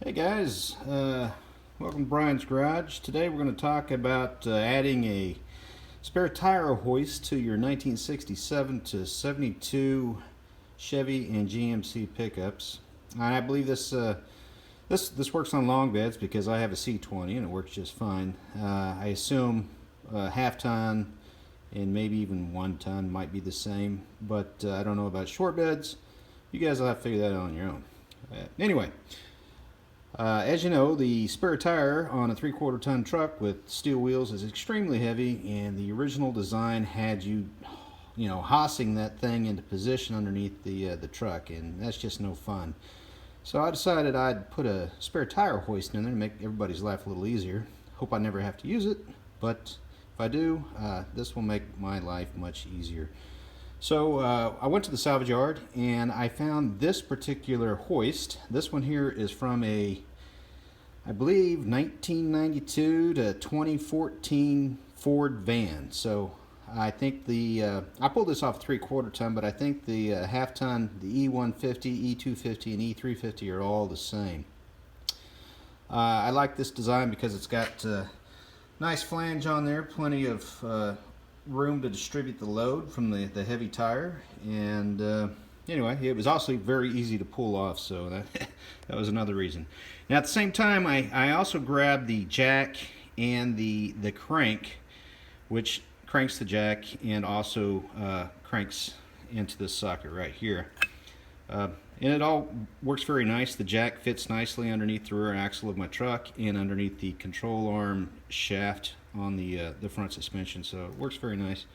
Hey guys, welcome to Brian's Garage. Today we're going to talk about adding a spare tire hoist to your 1967 to 72 Chevy and GMC pickups. I believe this works on long beds because I have a C20 and it works just fine. I assume half ton and maybe even 1 ton might be the same, but I don't know about short beds. You guys will have to figure that out on your own. Anyway. As you know, the spare tire on a 3/4 ton truck with steel wheels is extremely heavy, and the original design had you hossing that thing into position underneath the truck, and that's just no fun. So I decided I'd put a spare tire hoist in there to make everybody's life a little easier. Hope I never have to use it, but if I do, this will make my life much easier. So I went to the salvage yard and I found this particular hoist. This one here is from I believe 1992 to 2014 Ford van. So I think I pulled this off 3/4 ton, but I think the half ton, the E150, E250, and E350 are all the same. I like this design because it's got nice flange on there, plenty of room to distribute the load from the heavy tire, and anyway, it was also very easy to pull off, so that was another reason. Now at the same time, I also grabbed the jack and the crank, which cranks the jack and also cranks into this socket right here, and it all works very nice. The jack fits nicely underneath the rear axle of my truck and underneath the control arm shaft on the front suspension, so it works very nice.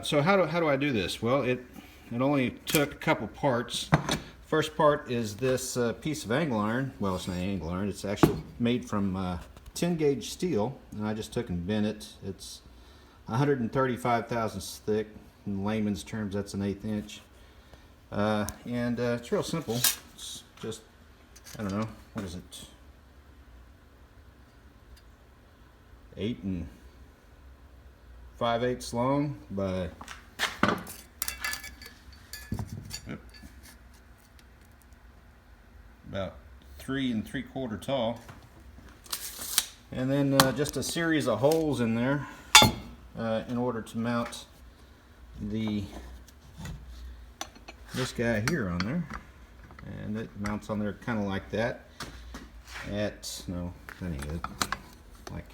So how do I do this? Well, it only took a couple parts. First part is this piece of angle iron. Well, it's not angle iron, it's actually made from 10 gauge steel, and I just took and bent it. It's 135 thousandths thick. In layman's terms, that's an 1/8 inch. And it's real simple. It's just, I don't know, what is it? 8 5/8 long by about 3 3/4 tall, and then just a series of holes in there in order to mount this guy here on there, and it mounts on there kind of like that. No, that ain't good. Like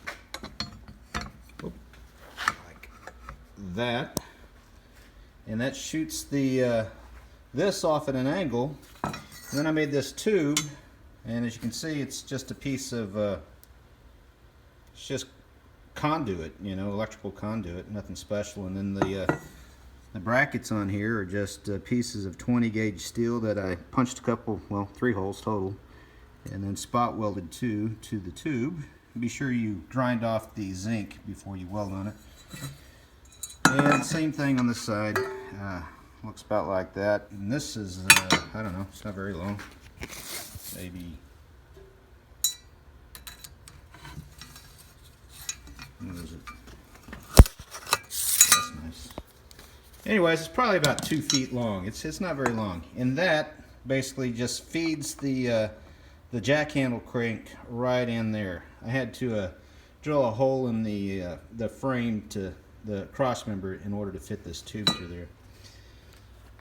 that, and that shoots this off at an angle. And then I made this tube, and as you can see, it's just a piece of it's just conduit, electrical conduit, nothing special. And then the brackets on here are just pieces of 20 gauge steel that I punched 3 holes total, and then spot welded to the tube. Be sure you grind off the zinc before you weld on it. And same thing on this side. Looks about like that. And this is, I don't know, it's not very long. Maybe, what is it? That's nice. Anyways, it's probably about 2 feet long. It's not very long. And that basically just feeds the jack handle crank right in there. I had to drill a hole in the frame to the cross member in order to fit this tube through there.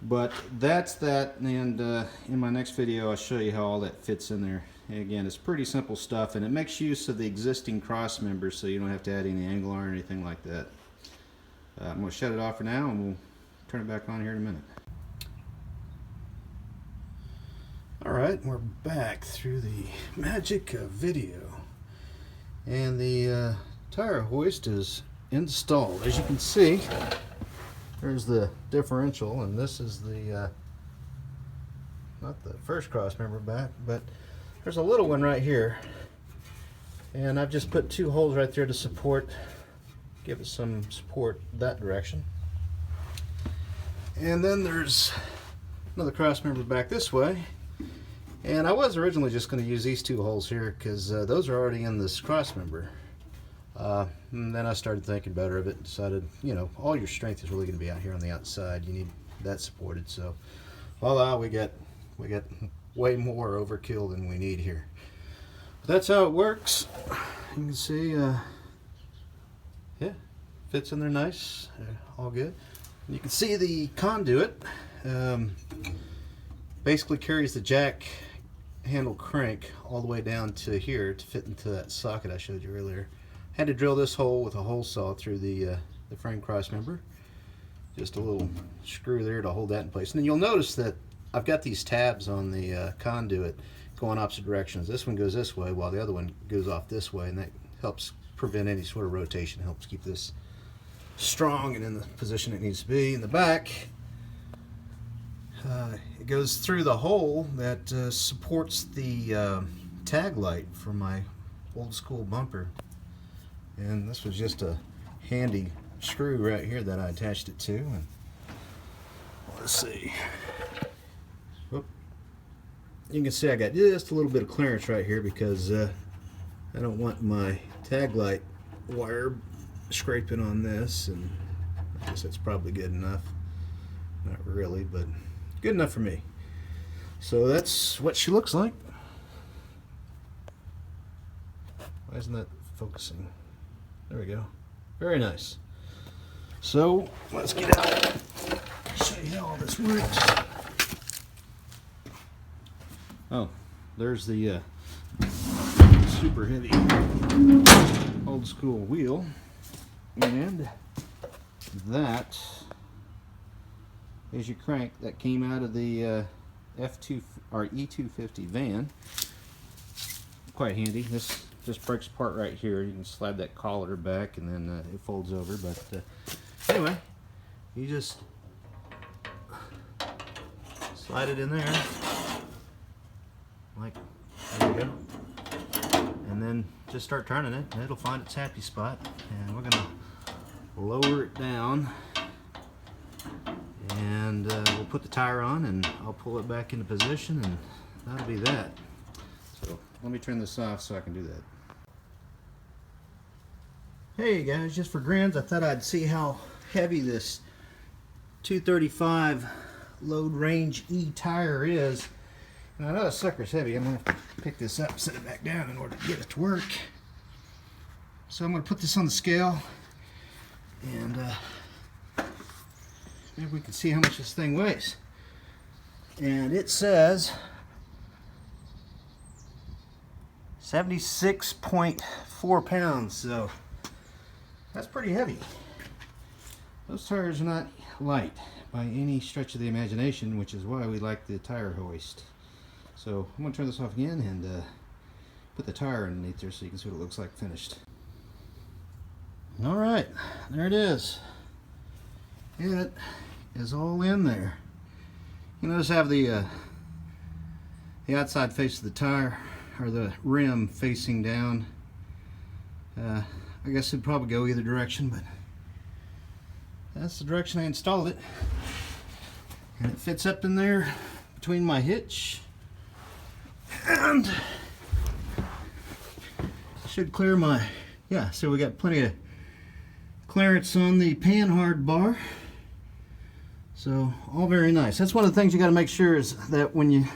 But that's that, and in my next video I'll show you how all that fits in there. And again, it's pretty simple stuff, and it makes use of the existing cross members, so you don't have to add any angle iron or anything like that. I'm going to shut it off for now, and we'll turn it back on here in a minute. Alright, we're back through the magic of video, and the tire hoist is installed. As you can see, there's the differential, and this is the not the first cross member back, but there's a little one right here, and I've just put 2 holes right there to support, give it some support that direction. And then there's another cross member back this way, and I was originally just going to use these 2 holes here because those are already in this cross member. And then I started thinking better of it and decided, all your strength is really going to be out here on the outside. You need that supported. So, voila, we got way more overkill than we need here. But that's how it works. You can see, yeah, fits in there nice, all good. You can see the conduit basically carries the jack handle crank all the way down to here to fit into that socket I showed you earlier. Had to drill this hole with a hole saw through the frame cross member. Just a little screw there to hold that in place. And then you'll notice that I've got these tabs on the conduit going opposite directions. This one goes this way while the other one goes off this way, and that helps prevent any sort of rotation. It helps keep this strong and in the position it needs to be. In the back, it goes through the hole that supports the tag light for my old school bumper. And this was just a handy screw right here that I attached it to. And let's see. Whoop. You can see I got just a little bit of clearance right here because I don't want my tag light wire scraping on this, and I guess that's probably good enough. Not really, but good enough for me. So that's what she looks like. Why isn't that focusing? There we go. Very nice. So let's get out and show you how all this works. Oh, there's the super heavy old school wheel, and that is your crank that came out of the F2 or E250 van. Quite handy. This just breaks apart right here. You can slide that collar back and then it folds over. But anyway, you just slide it in there, like there you go, and then just start turning it and it'll find its happy spot. And we're gonna lower it down, and we'll put the tire on and I'll pull it back into position, and that'll be that. So let me turn this off so I can do that. Hey guys, just for grins, I thought I'd see how heavy this 235 load range E tire is. And I know this sucker's heavy. I'm going to have to pick this up and set it back down in order to get it to work. So I'm going to put this on the scale, and maybe we can see how much this thing weighs. And it says 76.4 pounds, so that's pretty heavy. Those tires are not light by any stretch of the imagination, which is why we like the tire hoist. So I'm going to turn this off again and put the tire underneath there so you can see what it looks like finished. Alright, there it is. It is all in there. You notice I have the outside face of the tire, or the rim, facing down. I guess it'd probably go either direction, but that's the direction I installed it. And it fits up in there between my hitch, and should clear my, yeah, so we got plenty of clearance on the panhard bar. So all very nice. That's one of the things you got to make sure is that when you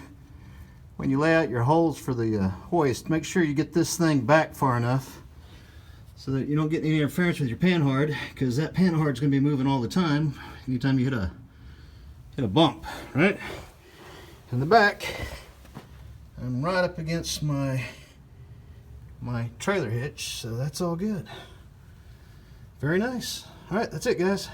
lay out your holes for the hoist, make sure you get this thing back far enough so that you don't get any interference with your panhard, because that panhard is going to be moving all the time anytime you hit a bump, right? In the back, I'm right up against my trailer hitch, so that's all good. Very nice. All right, that's it, guys.